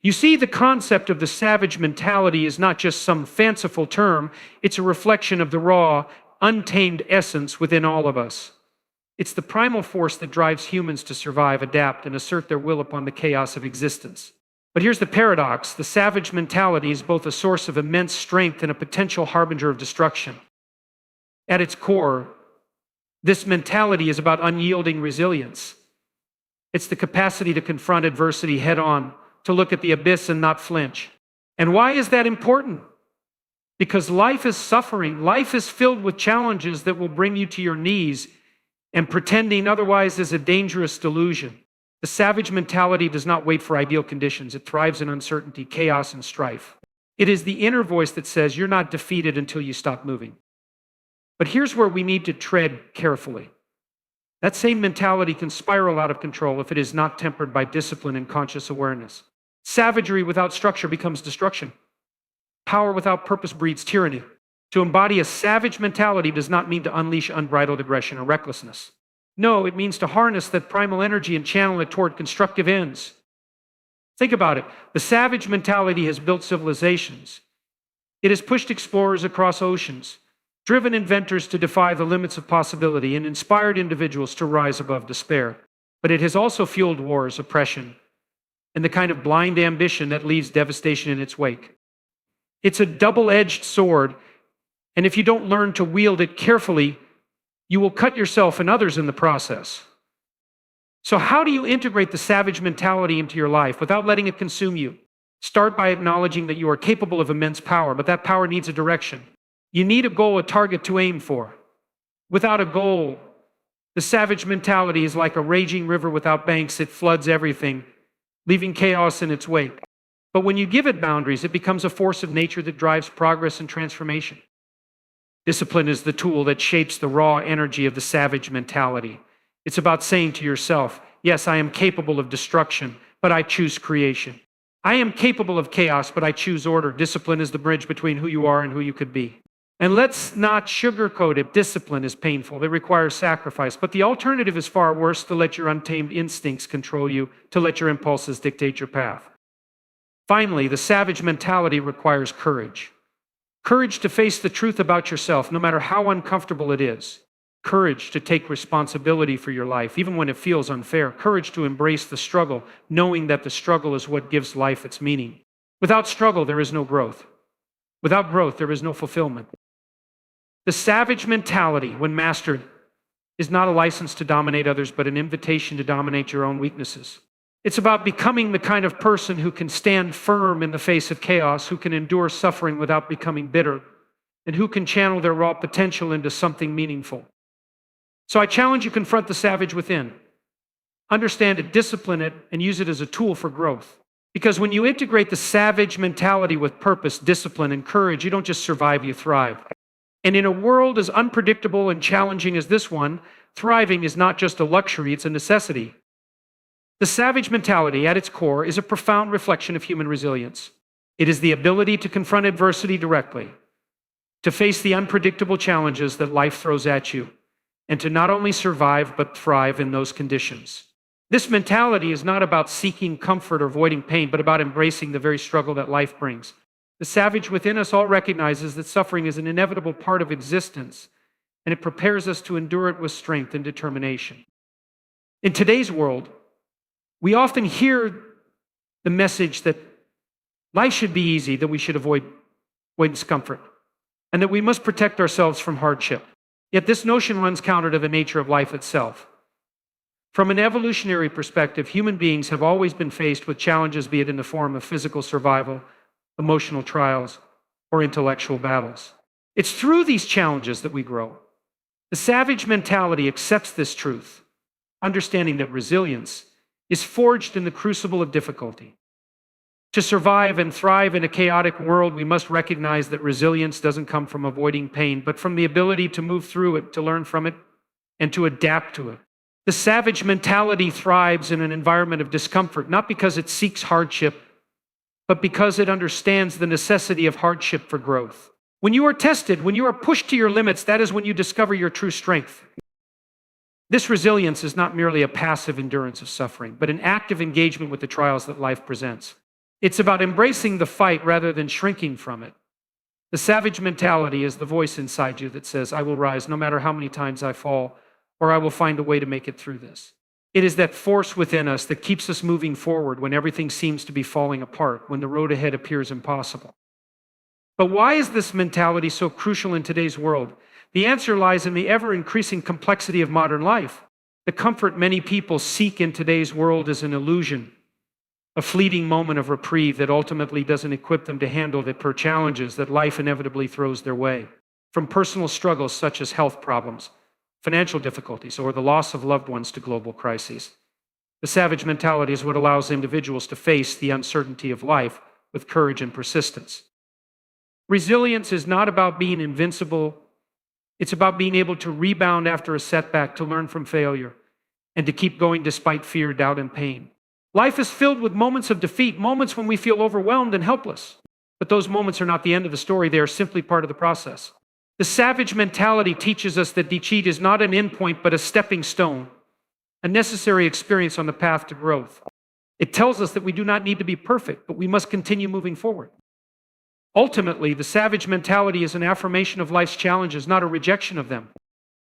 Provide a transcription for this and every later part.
You see, the concept of the savage mentality is not just some fanciful term, it's a reflection of the raw, untamed essence within all of us. It's the primal force that drives humans to survive, adapt, and assert their will upon the chaos of existence. But here's the paradox: the savage mentality is both a source of immense strength and a potential harbinger of destruction. At its core, this mentality is about unyielding resilience. It's the capacity to confront adversity head on, to look at the abyss and not flinch. And why is that important? Because life is suffering. Life is filled with challenges that will bring you to your knees, and pretending otherwise is a dangerous delusion. The savage mentality does not wait for ideal conditions. It thrives in uncertainty, chaos, and strife. It is the inner voice that says you're not defeated until you stop moving. But here's where we need to tread carefully. That same mentality can spiral out of control if it is not tempered by discipline and conscious awareness. Savagery without structure becomes destruction. Power without purpose breeds tyranny. To embody a savage mentality does not mean to unleash unbridled aggression or recklessness. No, it means to harness that primal energy and channel it toward constructive ends. Think about it. The savage mentality has built civilizations. It has pushed explorers across oceans, driven inventors to defy the limits of possibility, and inspired individuals to rise above despair. But it has also fueled wars, oppression, and the kind of blind ambition that leaves devastation in its wake. It's a double-edged sword, and if you don't learn to wield it carefully, you will cut yourself and others in the process. So how do you integrate the savage mentality into your life without letting it consume you? Start by acknowledging that you are capable of immense power, but that power needs a direction. You need a goal, a target to aim for. Without a goal, the savage mentality is like a raging river without banks. It floods everything, leaving chaos in its wake. But when you give it boundaries, it becomes a force of nature that drives progress and transformation. Discipline is the tool that shapes the raw energy of the savage mentality. It's about saying to yourself, yes, I am capable of destruction, but I choose creation. I am capable of chaos, but I choose order. Discipline is the bridge between who you are and who you could be. And let's not sugarcoat it. Discipline is painful. It requires sacrifice. But the alternative is far worse: to let your untamed instincts control you, to let your impulses dictate your path. Finally, the savage mentality requires courage. Courage to face the truth about yourself, no matter how uncomfortable it is. Courage to take responsibility for your life, even when it feels unfair. Courage to embrace the struggle, knowing that the struggle is what gives life its meaning. Without struggle, there is no growth. Without growth, there is no fulfillment. The savage mentality, when mastered, is not a license to dominate others, but an invitation to dominate your own weaknesses. It's about becoming the kind of person who can stand firm in the face of chaos, who can endure suffering without becoming bitter, and who can channel their raw potential into something meaningful. So I challenge you: confront the savage within. Understand it, discipline it, and use it as a tool for growth. Because when you integrate the savage mentality with purpose, discipline, and courage, you don't just survive, you thrive. And in a world as unpredictable and challenging as this one, thriving is not just a luxury, it's a necessity. The savage mentality, at its core, is a profound reflection of human resilience. It is the ability to confront adversity directly, to face the unpredictable challenges that life throws at you, and to not only survive, but thrive in those conditions. This mentality is not about seeking comfort or avoiding pain, but about embracing the very struggle that life brings. The savage within us all recognizes that suffering is an inevitable part of existence, and it prepares us to endure it with strength and determination. In today's world, we often hear the message that life should be easy, that we should avoid discomfort, and that we must protect ourselves from hardship. Yet this notion runs counter to the nature of life itself. From an evolutionary perspective, human beings have always been faced with challenges, be it in the form of physical survival, emotional trials, or intellectual battles. It's through these challenges that we grow. The savage mentality accepts this truth, understanding that resilience is forged in the crucible of difficulty. To survive and thrive in a chaotic world, we must recognize that resilience doesn't come from avoiding pain, but from the ability to move through it, to learn from it, and to adapt to it. The savage mentality thrives in an environment of discomfort, not because it seeks hardship, but because it understands the necessity of hardship for growth. When you are tested, when you are pushed to your limits, that is when you discover your true strength. This resilience is not merely a passive endurance of suffering, but an active engagement with the trials that life presents. It's about embracing the fight rather than shrinking from it. The savage mentality is the voice inside you that says, I will rise no matter how many times I fall, or I will find a way to make it through this. It is that force within us that keeps us moving forward when everything seems to be falling apart, when the road ahead appears impossible. But why is this mentality so crucial in today's world? The answer lies in the ever-increasing complexity of modern life. The comfort many people seek in today's world is an illusion, a fleeting moment of reprieve that ultimately doesn't equip them to handle the challenges that life inevitably throws their way. From personal struggles such as health problems, financial difficulties, or the loss of loved ones to global crises. The savage mentality is what allows individuals to face the uncertainty of life with courage and persistence. Resilience is not about being invincible. It's about being able to rebound after a setback, to learn from failure, and to keep going despite fear, doubt, and pain. Life is filled with moments of defeat, moments when we feel overwhelmed and helpless. But those moments are not the end of the story. They are simply part of the process. The savage mentality teaches us that defeat is not an endpoint, but a stepping stone, a necessary experience on the path to growth. It tells us that we do not need to be perfect, but we must continue moving forward. Ultimately, the savage mentality is an affirmation of life's challenges, not a rejection of them.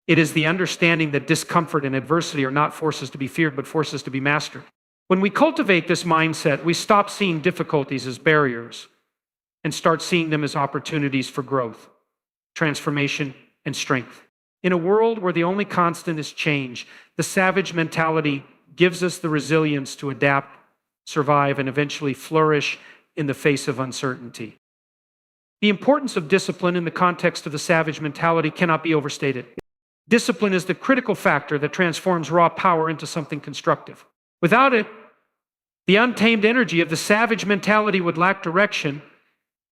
It is the understanding that discomfort and adversity are not forces to be feared, but forces to be mastered. When we cultivate this mindset, we stop seeing difficulties as barriers and start seeing them as opportunities for growth, transformation, and strength. In a world where the only constant is change, the savage mentality gives us the resilience to adapt, survive, and eventually flourish in the face of uncertainty. The importance of discipline in the context of the savage mentality cannot be overstated. Discipline is the critical factor that transforms raw power into something constructive. Without it, the untamed energy of the savage mentality would lack direction,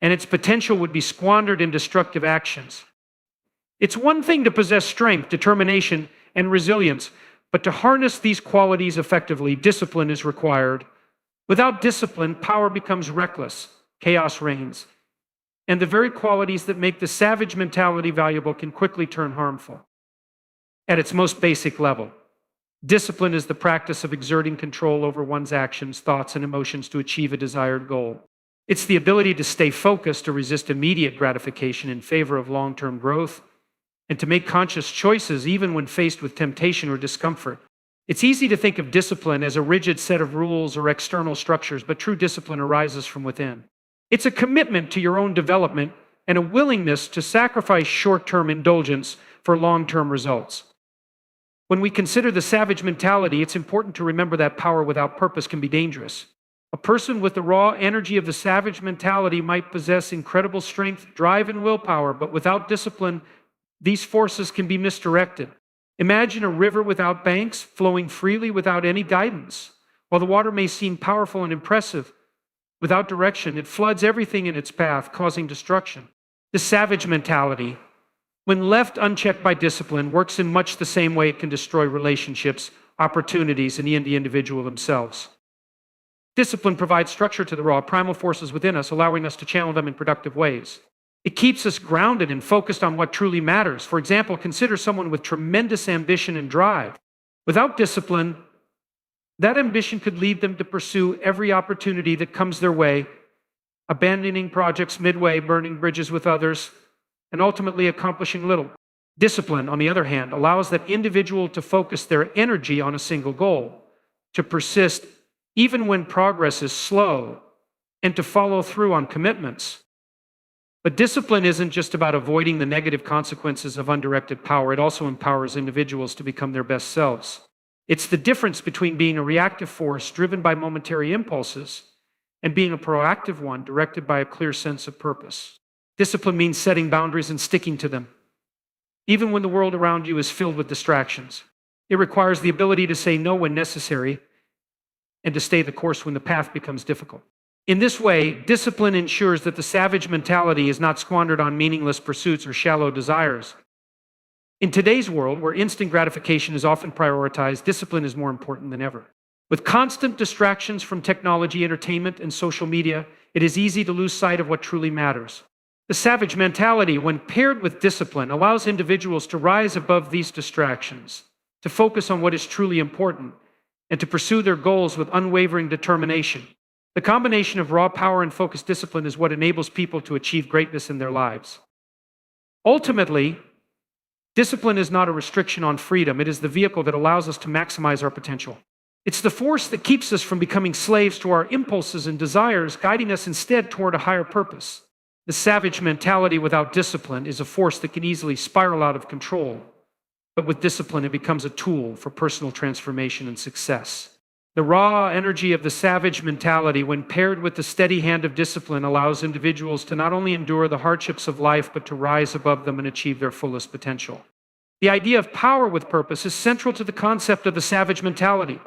and its potential would be squandered in destructive actions. It's one thing to possess strength, determination, and resilience, but to harness these qualities effectively, discipline is required. Without discipline, power becomes reckless, chaos reigns, and the very qualities that make the savage mentality valuable can quickly turn harmful. At its most basic level, discipline is the practice of exerting control over one's actions, thoughts, and emotions to achieve a desired goal. It's the ability to stay focused, to resist immediate gratification in favor of long-term growth, and to make conscious choices even when faced with temptation or discomfort. It's easy to think of discipline as a rigid set of rules or external structures, but true discipline arises from within. It's a commitment to your own development and a willingness to sacrifice short-term indulgence for long-term results. When we consider the savage mentality, it's important to remember that power without purpose can be dangerous. A person with the raw energy of the savage mentality might possess incredible strength, drive, and willpower, but without discipline, these forces can be misdirected. Imagine a river without banks, flowing freely without any guidance. While the water may seem powerful and impressive, without direction, it floods everything in its path, causing destruction. The savage mentality, when left unchecked by discipline, works in much the same way it can destroy relationships, opportunities, and the individual themselves. Discipline provides structure to the raw, primal forces within us, allowing us to channel them in productive ways. It keeps us grounded and focused on what truly matters. For example, consider someone with tremendous ambition and drive. Without discipline, that ambition could lead them to pursue every opportunity that comes their way, abandoning projects midway, burning bridges with others, and ultimately accomplishing little. Discipline, on the other hand, allows that individual to focus their energy on a single goal, to persist even when progress is slow, and to follow through on commitments. But discipline isn't just about avoiding the negative consequences of undirected power. It also empowers individuals to become their best selves. It's the difference between being a reactive force driven by momentary impulses and being a proactive one directed by a clear sense of purpose. Discipline means setting boundaries and sticking to them, even when the world around you is filled with distractions. It requires the ability to say no when necessary and to stay the course when the path becomes difficult. In this way, discipline ensures that the savage mentality is not squandered on meaningless pursuits or shallow desires. In today's world, where instant gratification is often prioritized, discipline is more important than ever. With constant distractions from technology, entertainment, and social media, it is easy to lose sight of what truly matters. The savage mentality, when paired with discipline, allows individuals to rise above these distractions, to focus on what is truly important, and to pursue their goals with unwavering determination. The combination of raw power and focused discipline is what enables people to achieve greatness in their lives. Ultimately, discipline is not a restriction on freedom. It is the vehicle that allows us to maximize our potential. It's the force that keeps us from becoming slaves to our impulses and desires, guiding us instead toward a higher purpose. The savage mentality without discipline is a force that can easily spiral out of control, but with discipline, it becomes a tool for personal transformation and success. The raw energy of the savage mentality, when paired with the steady hand of discipline, allows individuals to not only endure the hardships of life, but to rise above them and achieve their fullest potential. The idea of power with purpose is central to the concept of the savage mentality.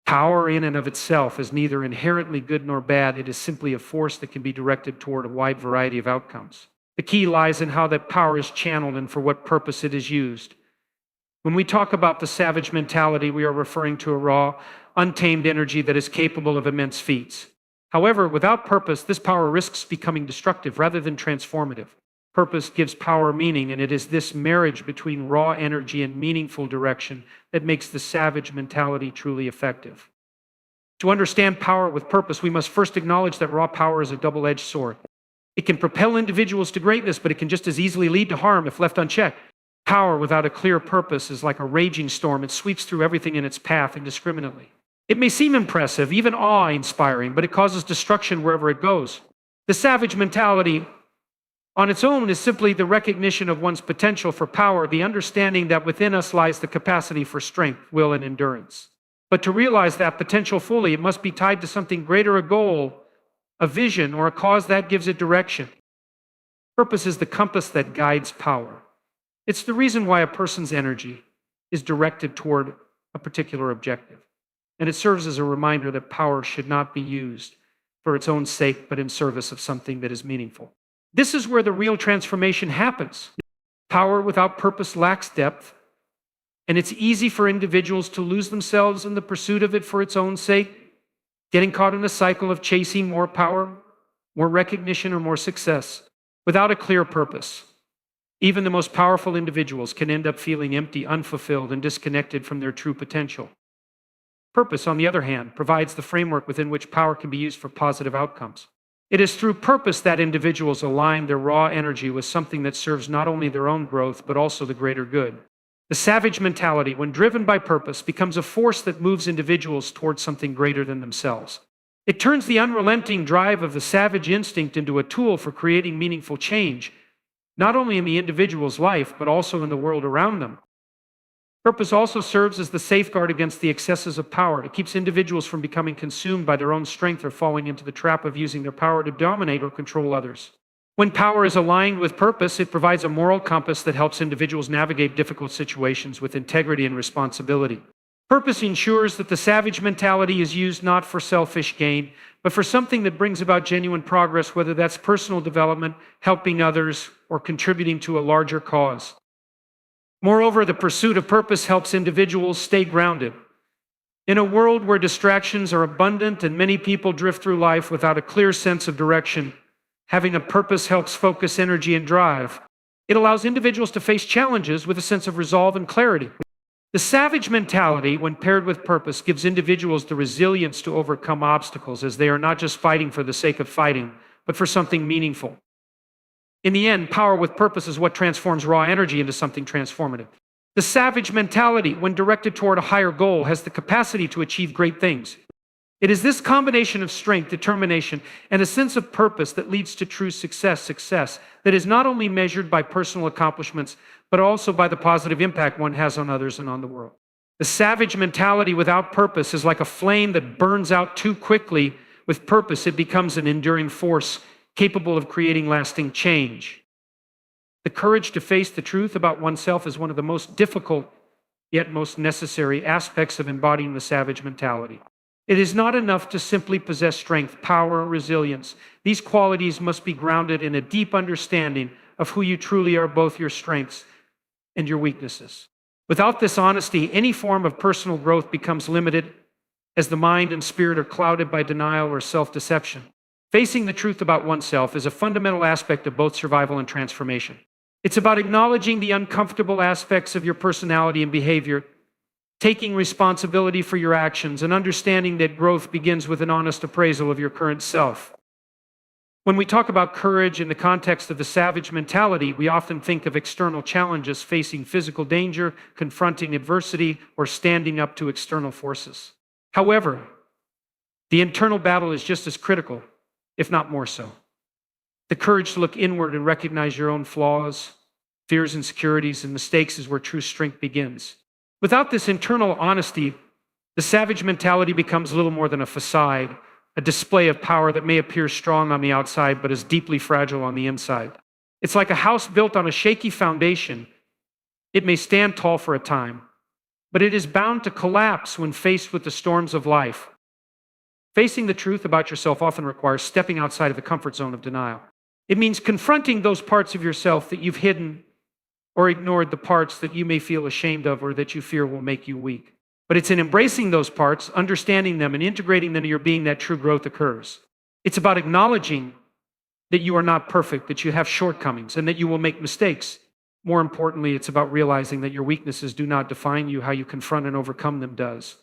Power in and of itself is neither inherently good nor bad. It is simply a force that can be directed toward a wide variety of outcomes. The key lies in how that power is channeled and for what purpose it is used. When we talk about the savage mentality, we are referring to a raw, untamed energy that is capable of immense feats. However, without purpose, this power risks becoming destructive rather than transformative. Purpose gives power meaning, and it is this marriage between raw energy and meaningful direction that makes the savage mentality truly effective. To understand power with purpose, we must first acknowledge that raw power is a double-edged sword. It can propel individuals to greatness, but it can just as easily lead to harm if left unchecked. Power without a clear purpose is like a raging storm. It sweeps through everything in its path indiscriminately. It may seem impressive, even awe-inspiring, but it causes destruction wherever it goes. The savage mentality on its own is simply the recognition of one's potential for power, the understanding that within us lies the capacity for strength, will, and endurance. But to realize that potential fully, it must be tied to something greater, a goal, a vision, or a cause that gives it direction. Purpose is the compass that guides power. It's the reason why a person's energy is directed toward a particular objective. And it serves as a reminder that power should not be used for its own sake, but in service of something that is meaningful. This is where the real transformation happens. Power without purpose lacks depth, and it's easy for individuals to lose themselves in the pursuit of it for its own sake, getting caught in a cycle of chasing more power, more recognition, or more success without a clear purpose. Even the most powerful individuals can end up feeling empty, unfulfilled, and disconnected from their true potential. Purpose, on the other hand, provides the framework within which power can be used for positive outcomes. It is through purpose that individuals align their raw energy with something that serves not only their own growth, but also the greater good. The savage mentality, when driven by purpose, becomes a force that moves individuals towards something greater than themselves. It turns the unrelenting drive of the savage instinct into a tool for creating meaningful change, not only in the individual's life, but also in the world around them. Purpose also serves as the safeguard against the excesses of power. It keeps individuals from becoming consumed by their own strength or falling into the trap of using their power to dominate or control others. When power is aligned with purpose, it provides a moral compass that helps individuals navigate difficult situations with integrity and responsibility. Purpose ensures that the savage mentality is used not for selfish gain, but for something that brings about genuine progress, whether that's personal development, helping others, or contributing to a larger cause. Moreover, the pursuit of purpose helps individuals stay grounded. In a world where distractions are abundant and many people drift through life without a clear sense of direction, having a purpose helps focus energy and drive. It allows individuals to face challenges with a sense of resolve and clarity. The savage mentality, when paired with purpose, gives individuals the resilience to overcome obstacles, as they are not just fighting for the sake of fighting, but for something meaningful. In the end, power with purpose is what transforms raw energy into something transformative. The savage mentality, when directed toward a higher goal, has the capacity to achieve great things. It is this combination of strength, determination, and a sense of purpose that leads to true success that is not only measured by personal accomplishments, but also by the positive impact one has on others and on the world. The savage mentality without purpose is like a flame that burns out too quickly. With purpose, it becomes an enduring force capable of creating lasting change. The courage to face the truth about oneself is one of the most difficult, yet most necessary aspects of embodying the savage mentality. It is not enough to simply possess strength, power, resilience. These qualities must be grounded in a deep understanding of who you truly are, both your strengths and your weaknesses. Without this honesty, any form of personal growth becomes limited, as the mind and spirit are clouded by denial or self-deception. Facing the truth about oneself is a fundamental aspect of both survival and transformation. It's about acknowledging the uncomfortable aspects of your personality and behavior, taking responsibility for your actions, and understanding that growth begins with an honest appraisal of your current self. When we talk about courage in the context of the savage mentality, we often think of external challenges, facing physical danger, confronting adversity, or standing up to external forces. However, the internal battle is just as critical, if not more so. The courage to look inward and recognize your own flaws, fears, insecurities, and mistakes is where true strength begins. Without this internal honesty, the savage mentality becomes little more than a facade, a display of power that may appear strong on the outside but is deeply fragile on the inside. It's like a house built on a shaky foundation. It may stand tall for a time, but it is bound to collapse when faced with the storms of life. Facing the truth about yourself often requires stepping outside of the comfort zone of denial. It means confronting those parts of yourself that you've hidden or ignored, the parts that you may feel ashamed of or that you fear will make you weak. But it's in embracing those parts, understanding them, and integrating them into your being that true growth occurs. It's about acknowledging that you are not perfect, that you have shortcomings, and that you will make mistakes. More importantly, it's about realizing that your weaknesses do not define you. How you confront and overcome them does.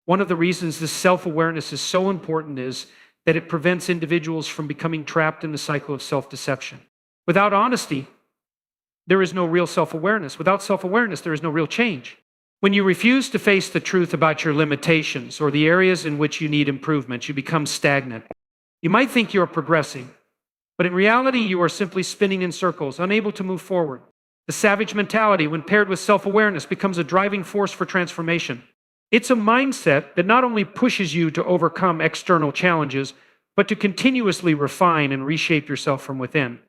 One of the reasons this self-awareness is so important is that it prevents individuals from becoming trapped in the cycle of self-deception. Without honesty, there is no real self-awareness. Without self-awareness, there is no real change. When you refuse to face the truth about your limitations or the areas in which you need improvement, you become stagnant. You might think you are progressing, but in reality, you are simply spinning in circles, unable to move forward. The savage mentality, when paired with self-awareness, becomes a driving force for transformation. It's a mindset that not only pushes you to overcome external challenges, but to continuously refine and reshape yourself from within.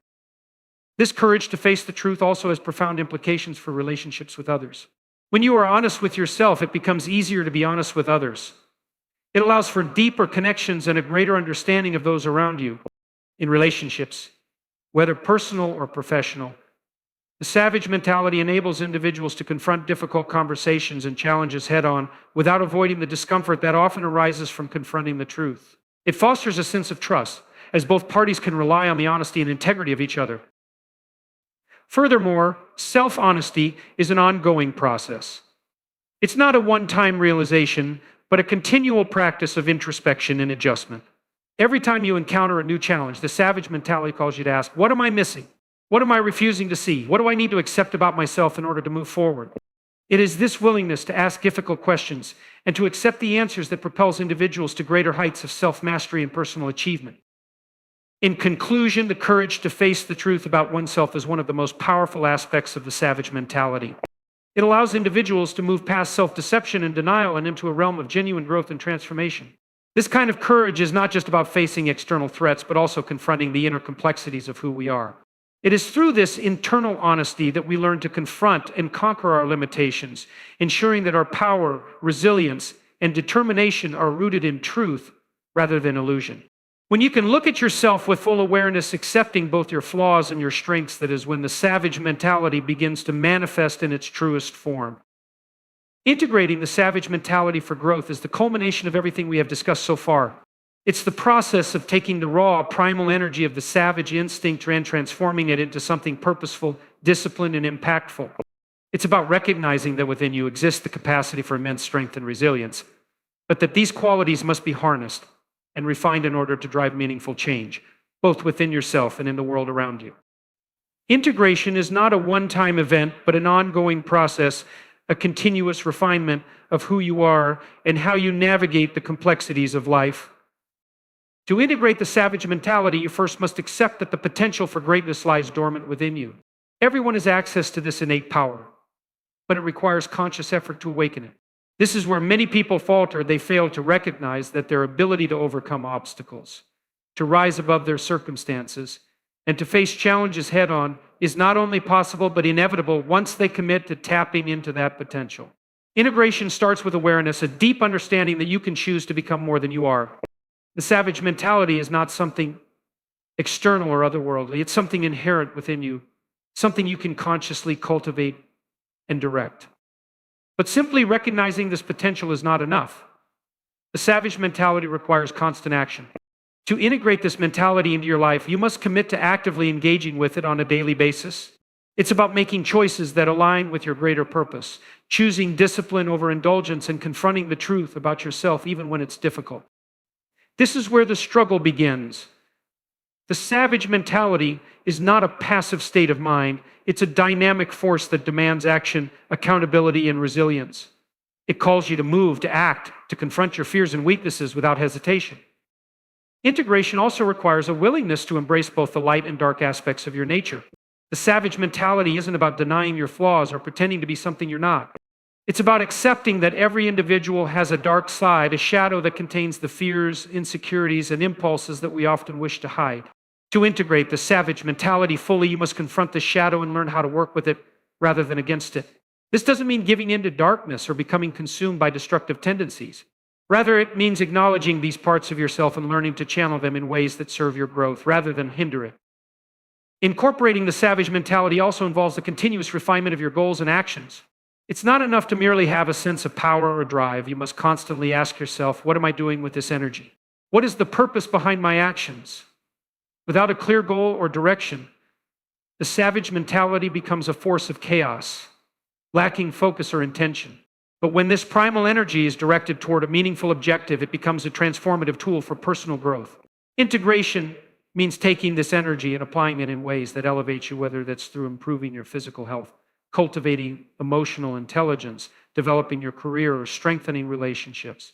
This courage to face the truth also has profound implications for relationships with others. When you are honest with yourself, it becomes easier to be honest with others. It allows for deeper connections and a greater understanding of those around you in relationships, whether personal or professional. The savage mentality enables individuals to confront difficult conversations and challenges head-on without avoiding the discomfort that often arises from confronting the truth. It fosters a sense of trust, as both parties can rely on the honesty and integrity of each other. Furthermore, self-honesty is an ongoing process. It's not a one-time realization, but a continual practice of introspection and adjustment. Every time you encounter a new challenge, the savage mentality calls you to ask, what am I missing? What am I refusing to see? What do I need to accept about myself in order to move forward? It is this willingness to ask difficult questions and to accept the answers that propels individuals to greater heights of self-mastery and personal achievement. In conclusion, the courage to face the truth about oneself is one of the most powerful aspects of the savage mentality. It allows individuals to move past self-deception and denial and into a realm of genuine growth and transformation. This kind of courage is not just about facing external threats, but also confronting the inner complexities of who we are. It is through this internal honesty that we learn to confront and conquer our limitations, ensuring that our power, resilience, and determination are rooted in truth rather than illusion. When you can look at yourself with full awareness, accepting both your flaws and your strengths, that is when the savage mentality begins to manifest in its truest form. Integrating the savage mentality for growth is the culmination of everything we have discussed so far. It's the process of taking the raw, primal energy of the savage instinct and transforming it into something purposeful, disciplined, and impactful. It's about recognizing that within you exists the capacity for immense strength and resilience, but that these qualities must be harnessed and refined in order to drive meaningful change, both within yourself and in the world around you. Integration is not a one-time event, but an ongoing process, a continuous refinement of who you are and how you navigate the complexities of life. To integrate the savage mentality, you first must accept that the potential for greatness lies dormant within you. Everyone has access to this innate power, but it requires conscious effort to awaken it. This is where many people falter. They fail to recognize that their ability to overcome obstacles, to rise above their circumstances, and to face challenges head-on is not only possible but inevitable once they commit to tapping into that potential. Integration starts with awareness, a deep understanding that you can choose to become more than you are. The savage mentality is not something external or otherworldly. It's something inherent within you, something you can consciously cultivate and direct. But simply recognizing this potential is not enough. The savage mentality requires constant action. To integrate this mentality into your life, you must commit to actively engaging with it on a daily basis. It's about making choices that align with your greater purpose, choosing discipline over indulgence, and confronting the truth about yourself even when it's difficult. This is where the struggle begins. The savage mentality is not a passive state of mind. It's a dynamic force that demands action, accountability, and resilience. It calls you to move, to act, to confront your fears and weaknesses without hesitation. Integration also requires a willingness to embrace both the light and dark aspects of your nature. The savage mentality isn't about denying your flaws or pretending to be something you're not. It's about accepting that every individual has a dark side, a shadow that contains the fears, insecurities, and impulses that we often wish to hide. To integrate the savage mentality fully, you must confront the shadow and learn how to work with it rather than against it. This doesn't mean giving in to darkness or becoming consumed by destructive tendencies. Rather, it means acknowledging these parts of yourself and learning to channel them in ways that serve your growth rather than hinder it. Incorporating the savage mentality also involves the continuous refinement of your goals and actions. It's not enough to merely have a sense of power or drive. You must constantly ask yourself, what am I doing with this energy? What is the purpose behind my actions? Without a clear goal or direction, the savage mentality becomes a force of chaos, lacking focus or intention. But when this primal energy is directed toward a meaningful objective, it becomes a transformative tool for personal growth. Integration means taking this energy and applying it in ways that elevate you, whether that's through improving your physical health, cultivating emotional intelligence, developing your career, or strengthening relationships.